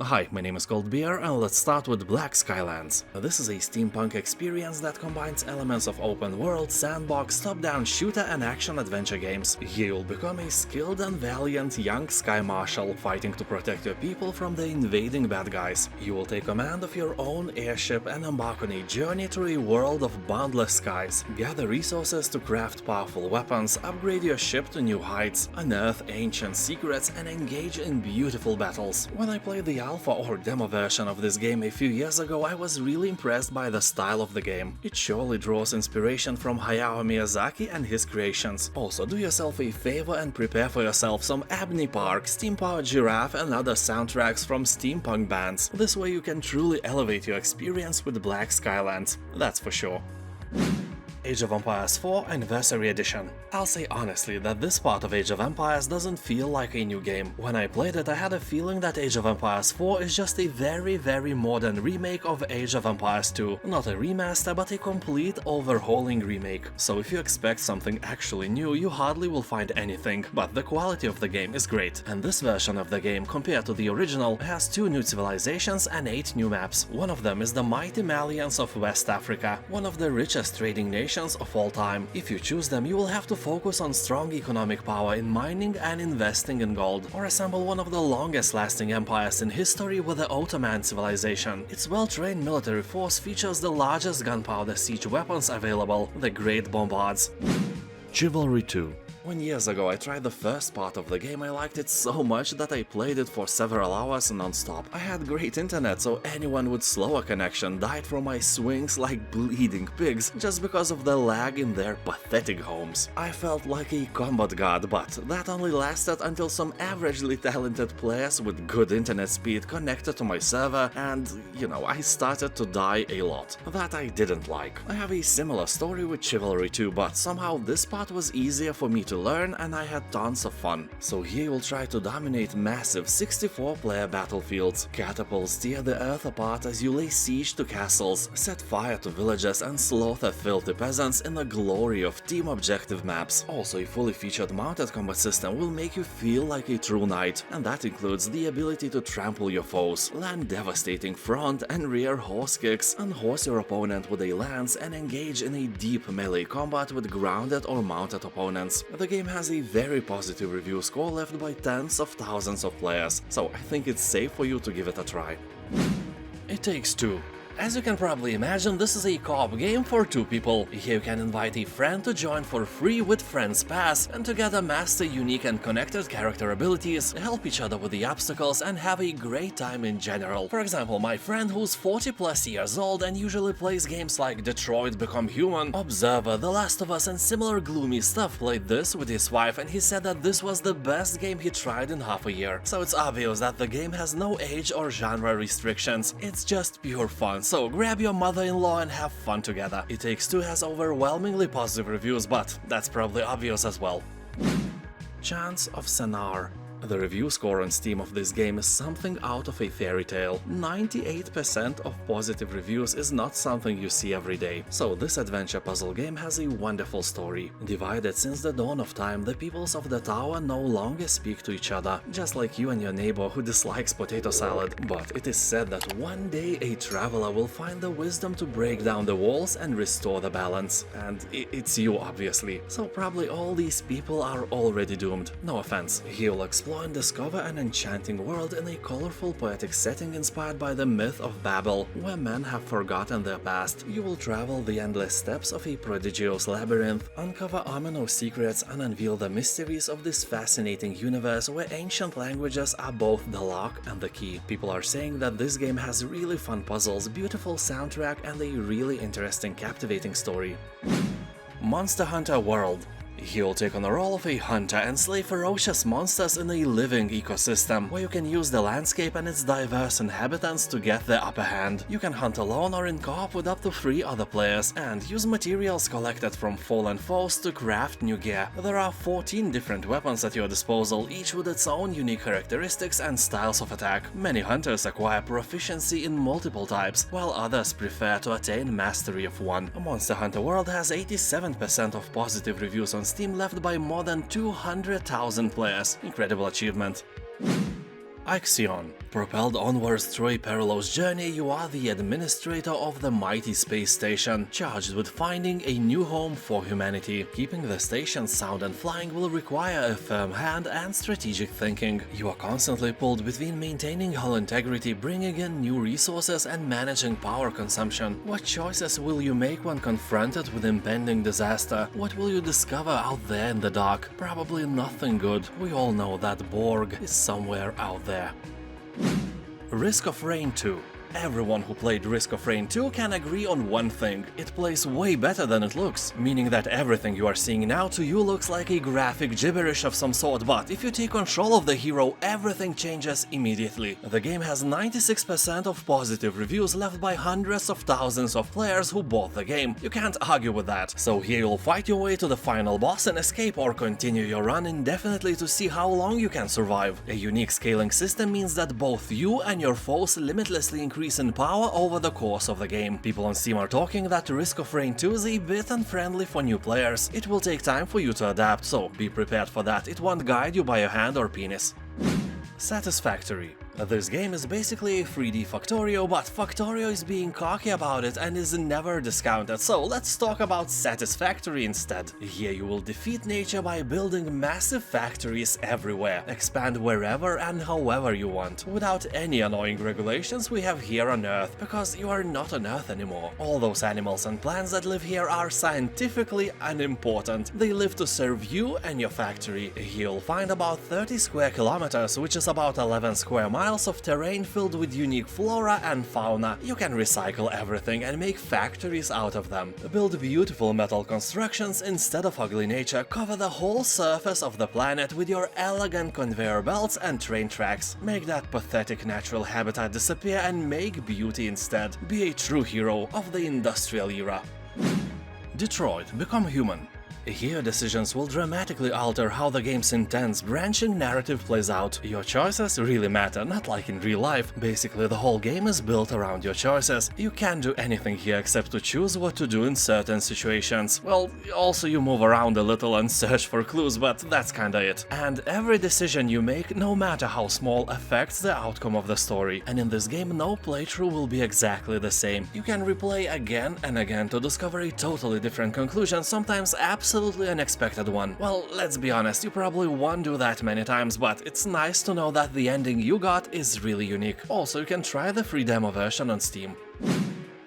Hi, my name is Bear, and let's start with Black Skylands. This is a steampunk experience that combines elements of open world, sandbox, top-down shooter and action-adventure games. Here you'll become a skilled and valiant young sky marshal, fighting to protect your people from the invading bad guys. You will take command of your own airship and embark on a journey through a world of boundless skies. Gather resources to craft powerful weapons, upgrade your ship to new heights, unearth ancient secrets, and engage in beautiful battles. When I played the alpha or demo version of this game a few years ago, I was really impressed by the style of the game. It surely draws inspiration from Hayao Miyazaki and his creations. Also, do yourself a favor and prepare for yourself some Abney Park, Steam Powered Giraffe and other soundtracks from steampunk bands. This way you can truly elevate your experience with Black Skylands, that's for sure. Age of Empires 4 Anniversary Edition. I'll say honestly that this part of Age of Empires doesn't feel like a new game. When I played it, I had a feeling that Age of Empires 4 is just a very modern remake of Age of Empires 2. Not a remaster, but a complete overhauling remake. So if you expect something actually new, you hardly will find anything, but the quality of the game is great. And this version of the game, compared to the original, has 2 new civilizations and 8 new maps. One of them is the mighty Malians of West Africa, one of the richest trading nations of all time. If you choose them, you will have to focus on strong economic power in mining and investing in gold, or assemble one of the longest lasting empires in history with the Ottoman civilization. Its well-trained military force features the largest gunpowder siege weapons available, the Great Bombards. Chivalry 2. When years ago I tried the first part of the game, I liked it so much that I played it for several hours non-stop. I had great internet, so anyone with slower connection died from my swings like bleeding pigs just because of the lag in their pathetic homes. I felt like a combat god, but that only lasted until some averagely talented players with good internet speed connected to my server and, I started to die a lot. That I didn't like. I have a similar story with Chivalry 2, but somehow this part was easier for me to learn and I had tons of fun. So here you'll try to dominate massive 64-player battlefields. Catapults tear the earth apart as you lay siege to castles, set fire to villages and slaughter filthy peasants in the glory of team objective maps. Also, a fully featured mounted combat system will make you feel like a true knight, and that includes the ability to trample your foes, land devastating front and rear horse kicks, unhorse your opponent with a lance and engage in a deep melee combat with grounded or mounted opponents. The game has a very positive review score left by tens of thousands of players, so I think it's safe for you to give it a try. It Takes Two. As you can probably imagine, this is a co-op game for 2 people. Here you can invite a friend to join for free with Friends Pass, and together master unique and connected character abilities, help each other with the obstacles, and have a great time in general. For example, my friend who's 40+ years old and usually plays games like Detroit Become Human, Observer, The Last of Us and similar gloomy stuff, played this with his wife, and he said that this was the best game he tried in half a year. So it's obvious that the game has no age or genre restrictions, it's just pure fun. So grab your mother-in-law and have fun together. It Takes Two has overwhelmingly positive reviews, but that's probably obvious as well. Chants of Sennaar. The review score on Steam of this game is something out of a fairy tale. 98% of positive reviews is not something you see every day. So this adventure puzzle game has a wonderful story. Divided since the dawn of time, the peoples of the tower no longer speak to each other, just like you and your neighbor who dislikes potato salad. But it is said that one day a traveler will find the wisdom to break down the walls and restore the balance. And it's you, obviously. So probably all these people are already doomed. No offense. He'll explore and discover an enchanting world in a colorful poetic setting inspired by the myth of Babel, where men have forgotten their past. You will travel the endless steps of a prodigious labyrinth, uncover ominous secrets and unveil the mysteries of this fascinating universe where ancient languages are both the lock and the key. People are saying that this game has really fun puzzles, beautiful soundtrack and a really interesting, captivating story. Monster Hunter World. You'll take on the role of a hunter and slay ferocious monsters in a living ecosystem, where you can use the landscape and its diverse inhabitants to get the upper hand. You can hunt alone or in co-op with up to 3 other players, and use materials collected from fallen foes to craft new gear. There are 14 different weapons at your disposal, each with its own unique characteristics and styles of attack. Many hunters acquire proficiency in multiple types, while others prefer to attain mastery of one. Monster Hunter World has 87% of positive reviews on Steam, left by more than 200,000 players. Incredible achievement. IXION. Propelled onwards through a perilous journey, you are the administrator of the mighty space station, charged with finding a new home for humanity. Keeping the station sound and flying will require a firm hand and strategic thinking. You are constantly pulled between maintaining hull integrity, bringing in new resources, and managing power consumption. What choices will you make when confronted with impending disaster? What will you discover out there in the dark? Probably nothing good. We all know that Borg is somewhere out there. Risk of Rain 2. Everyone who played Risk of Rain 2 can agree on one thing: it plays way better than it looks, meaning that everything you are seeing now to you looks like a graphic gibberish of some sort, but if you take control of the hero, everything changes immediately. The game has 96% of positive reviews left by hundreds of thousands of players who bought the game. You can't argue with that. So here you'll fight your way to the final boss and escape, or continue your run indefinitely to see how long you can survive. A unique scaling system means that both you and your foes limitlessly increase in power over the course of the game. People on Steam are talking that Risk of Rain 2 is a bit unfriendly for new players. It will take time for you to adapt, so be prepared for that. It won't guide you by your hand or penis. Satisfactory. This game is basically a 3D Factorio, but Factorio is being cocky about it and is never discounted, so let's talk about Satisfactory instead. Here you will defeat nature by building massive factories everywhere, expand wherever and however you want, without any annoying regulations we have here on Earth, because you are not on Earth anymore. All those animals and plants that live here are scientifically unimportant. They live to serve you and your factory. Here you'll find about 30 square kilometers, which is about 11 square miles of terrain filled with unique flora and fauna. You can recycle everything and make factories out of them. Build beautiful metal constructions instead of ugly nature. Cover the whole surface of the planet with your elegant conveyor belts and train tracks. Make that pathetic natural habitat disappear and make beauty instead. Be a true hero of the industrial era. Detroit: Become Human. Here decisions will dramatically alter how the game's intense, branching narrative plays out. Your choices really matter, not like in real life. Basically, the whole game is built around your choices. You can't do anything here except to choose what to do in certain situations. Well, also you move around a little and search for clues, but that's kinda it. And every decision you make, no matter how small, affects the outcome of the story. And in this game, no playthrough will be exactly the same. You can replay again and again to discover a totally different conclusion, sometimes absolutely unexpected one. Well, let's be honest, you probably won't do that many times, but it's nice to know that the ending you got is really unique. Also, you can try the free demo version on Steam.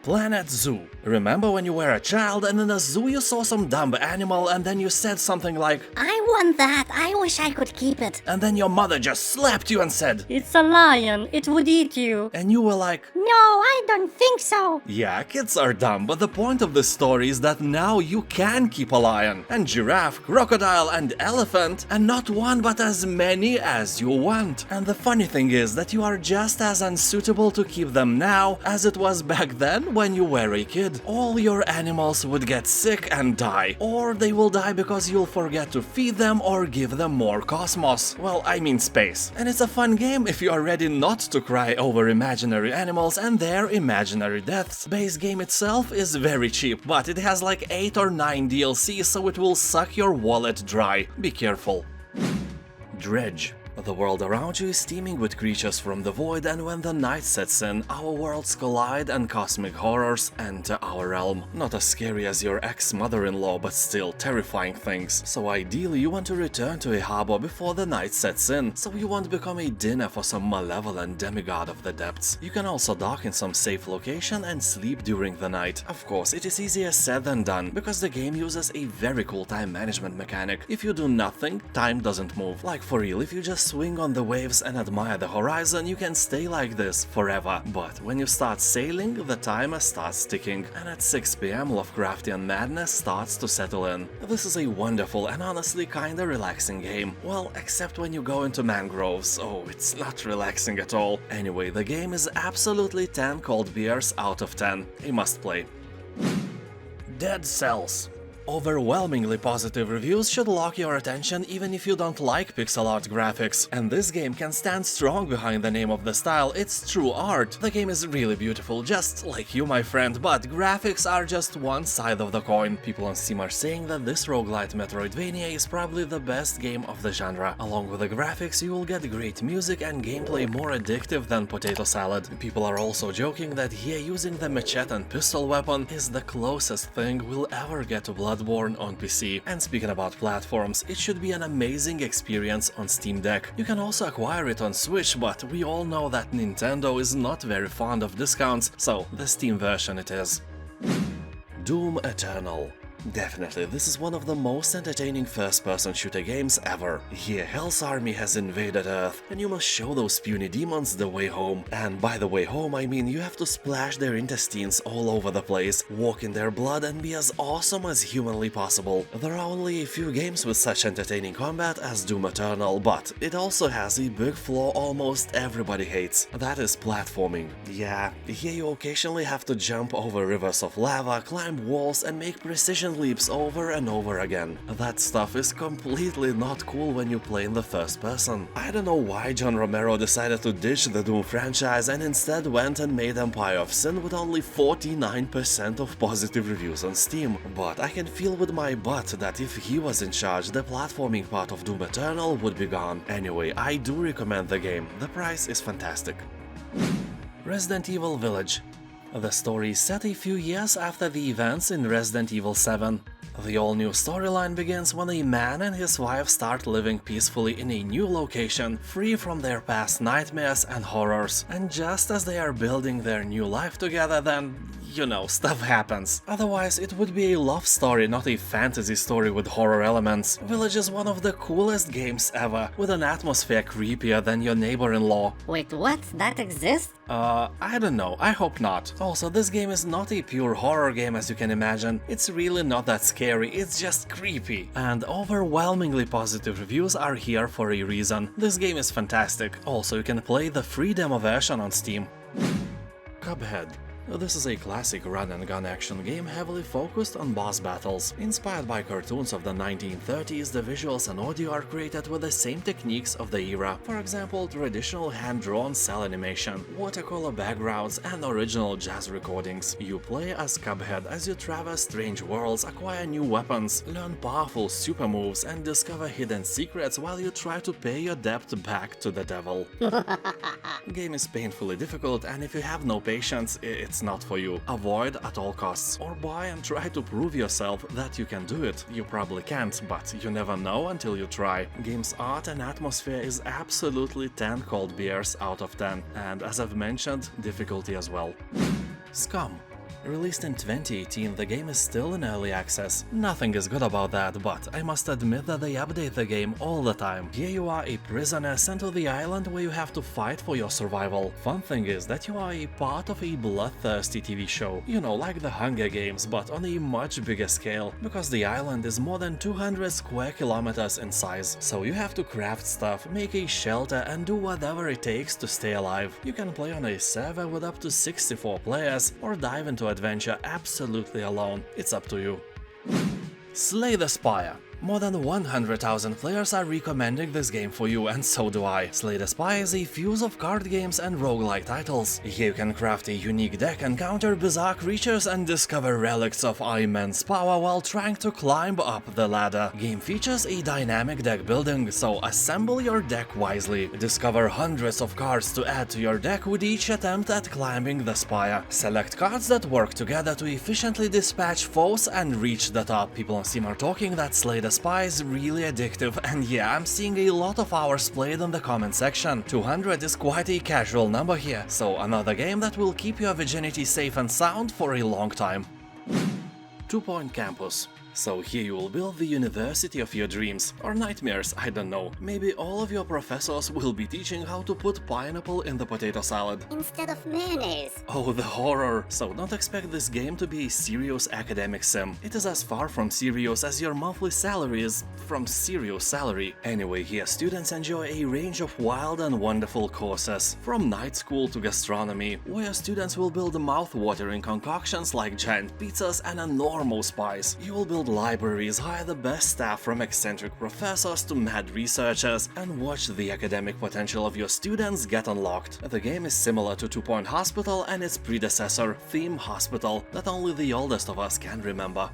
Planet Zoo. Remember when you were a child and in a zoo you saw some dumb animal and then you said something like, "I want that, I wish I could keep it." and then your mother just slapped you and said, "It's a lion, it would eat you." and you were like, "No, I don't think so." yeah, kids are dumb, but the point of this story is that now you can keep a lion, and giraffe, crocodile, and elephant, and not one but as many as you want. And the funny thing is that you are just as unsuitable to keep them now as it was back then when you were a kid. All your animals would get sick and die, or they will die because you'll forget to feed them or give them more cosmos. Well, I mean space. And it's a fun game if you are ready not to cry over imaginary animals and their imaginary deaths. Base game itself is very cheap, but it has like 8 or 9 DLCs, so it will suck your wallet dry. Be careful. Dredge. The world around you is teeming with creatures from the void, and when the night sets in, our worlds collide and cosmic horrors enter our realm. Not as scary as your ex-mother-in-law, but still terrifying things. So ideally you want to return to a harbor before the night sets in, so you won't become a dinner for some malevolent demigod of the depths. You can also dock in some safe location and sleep during the night. Of course, it is easier said than done, because the game uses a very cool time management mechanic. If you do nothing, time doesn't move. Like for real, if you just swing on the waves and admire the horizon, you can stay like this forever. But when you start sailing, the timer starts ticking, and at 6 PM Lovecraftian madness starts to settle in. This is a wonderful and honestly kinda relaxing game. Well, except when you go into mangroves. Oh, it's not relaxing at all. Anyway, the game is absolutely 10 cold beers out of 10. A must play. Dead Cells. Overwhelmingly positive reviews should lock your attention even if you don't like pixel art graphics. And this game can stand strong behind the name of the style, it's true art. The game is really beautiful, just like you, my friend, but graphics are just one side of the coin. People on Steam are saying that this roguelite Metroidvania is probably the best game of the genre. Along with the graphics, you will get great music and gameplay more addictive than Potato Salad. People are also joking that here using the machete and pistol weapon is the closest thing we'll ever get to Bloodborne on PC. And speaking about platforms, it should be an amazing experience on Steam Deck. You can also acquire it on Switch, but we all know that Nintendo is not very fond of discounts, so the Steam version it is. Doom Eternal. Definitely, this is one of the most entertaining first-person shooter games ever. Here, Hell's army has invaded Earth, and you must show those puny demons the way home. And by the way home, I mean you have to splash their intestines all over the place, walk in their blood, and be as awesome as humanly possible. There are only a few games with such entertaining combat as Doom Eternal, but it also has a big flaw almost everybody hates. That is platforming. Yeah, here you occasionally have to jump over rivers of lava, climb walls, and make precision leaps over and over again. That stuff is completely not cool when you play in the first person. I don't know why John Romero decided to ditch the Doom franchise and instead went and made Empire of Sin with only 49% of positive reviews on Steam, but I can feel with my butt that if he was in charge, the platforming part of Doom Eternal would be gone. Anyway, I do recommend the game. The price is fantastic. Resident Evil Village. The story is set a few years after the events in Resident Evil 7. The all-new storyline begins when a man and his wife start living peacefully in a new location, free from their past nightmares and horrors. And just as they are building their new life together, then, you know, stuff happens. Otherwise, it would be a love story, not a fantasy story with horror elements. Village is one of the coolest games ever, with an atmosphere creepier than your neighbor-in-law. Wait, what? That exists? I don't know, I hope not. Also, this game is not a pure horror game as you can imagine. It's really not that scary, it's just creepy. And overwhelmingly positive reviews are here for a reason. This game is fantastic. Also, you can play the free demo version on Steam. Cuphead. This is a classic run-and-gun action game heavily focused on boss battles. Inspired by cartoons of the 1930s, the visuals and audio are created with the same techniques of the era. For example, traditional hand-drawn cell animation, watercolor backgrounds, and original jazz recordings. You play as Cuphead as you traverse strange worlds, acquire new weapons, learn powerful super moves, and discover hidden secrets while you try to pay your debt back to the devil. Game is painfully difficult, and if you have no patience, it's not for you. Avoid at all costs, or buy and try to prove yourself that you can do it. You probably can't, but you never know until you try. Game's art and atmosphere is absolutely 10 cold beers out of 10, and as I've mentioned, difficulty as well. Scum. Released in 2018, the game is still in early access. Nothing is good about that, but I must admit that they update the game all the time. Here you are a prisoner sent to the island where you have to fight for your survival. Fun thing is that you are a part of a bloodthirsty TV show. You know, like the Hunger Games, but on a much bigger scale, because the island is more than 200 square kilometers in size. So you have to craft stuff, make a shelter, and do whatever it takes to stay alive. You can play on a server with up to 64 players, or dive into adventure absolutely alone. It's up to you. Slay the Spire. More than 100,000 players are recommending this game for you, and so do I. Slay the Spire is a fuse of card games and roguelike titles. Here you can craft a unique deck, encounter bizarre creatures, and discover relics of immense power while trying to climb up the ladder. Game features a dynamic deck building, so assemble your deck wisely. Discover hundreds of cards to add to your deck with each attempt at climbing the spire. Select cards that work together to efficiently dispatch foes and reach the top. People on Steam are talking that Slay the Spire is really addictive, and yeah, I'm seeing a lot of hours played in the comment section. 200 is quite a casual number here, so another game that will keep your virginity safe and sound for a long time. 2 Point Campus. So here you will build the university of your dreams, or nightmares, I don't know. Maybe all of your professors will be teaching how to put pineapple in the potato salad. Instead of mayonnaise. Oh, the horror! So don't expect this game to be a serious academic sim. It is as far from serious as your monthly salary is from serious salary. Anyway, here students enjoy a range of wild and wonderful courses, from night school to gastronomy, where students will build mouth-watering concoctions like giant pizzas and enormous pies. You will build detailed libraries hire the best staff from eccentric professors to mad researchers and watch the academic potential of your students get unlocked. The game is similar to Two Point Hospital and its predecessor, Theme Hospital, that only the oldest of us can remember.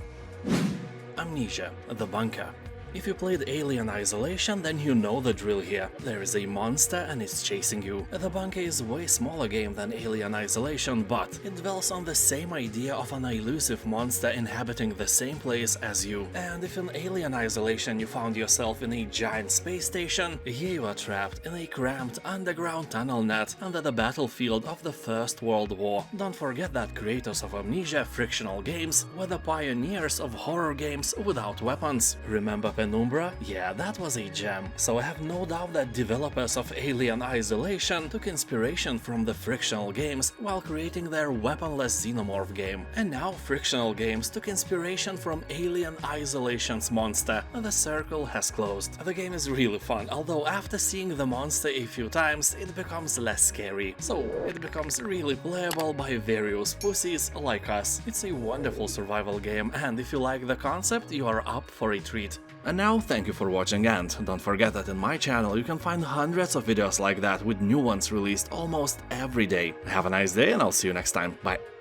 Amnesia, the bunker. If you played Alien Isolation, then you know the drill here. There is a monster and it's chasing you. The bunker is a way smaller game than Alien Isolation, but it dwells on the same idea of an elusive monster inhabiting the same place as you. And if in Alien Isolation you found yourself in a giant space station, here you are trapped in a cramped underground tunnel net under the battlefield of the First World War. Don't forget that creators of Amnesia Frictional Games were the pioneers of horror games without weapons. Remember Penumbra? Yeah, that was a gem. So I have no doubt that developers of Alien Isolation took inspiration from the Frictional Games while creating their weaponless Xenomorph game. And now Frictional Games took inspiration from Alien Isolation's monster, and the circle has closed. The game is really fun, although after seeing the monster a few times, it becomes less scary. So it becomes really playable by various pussies like us. It's a wonderful survival game, and if you like the concept, you are up for a treat. And now, thank you for watching, and don't forget that in my channel you can find hundreds of videos like that with new ones released almost every day. Have a nice day and I'll see you next time. Bye!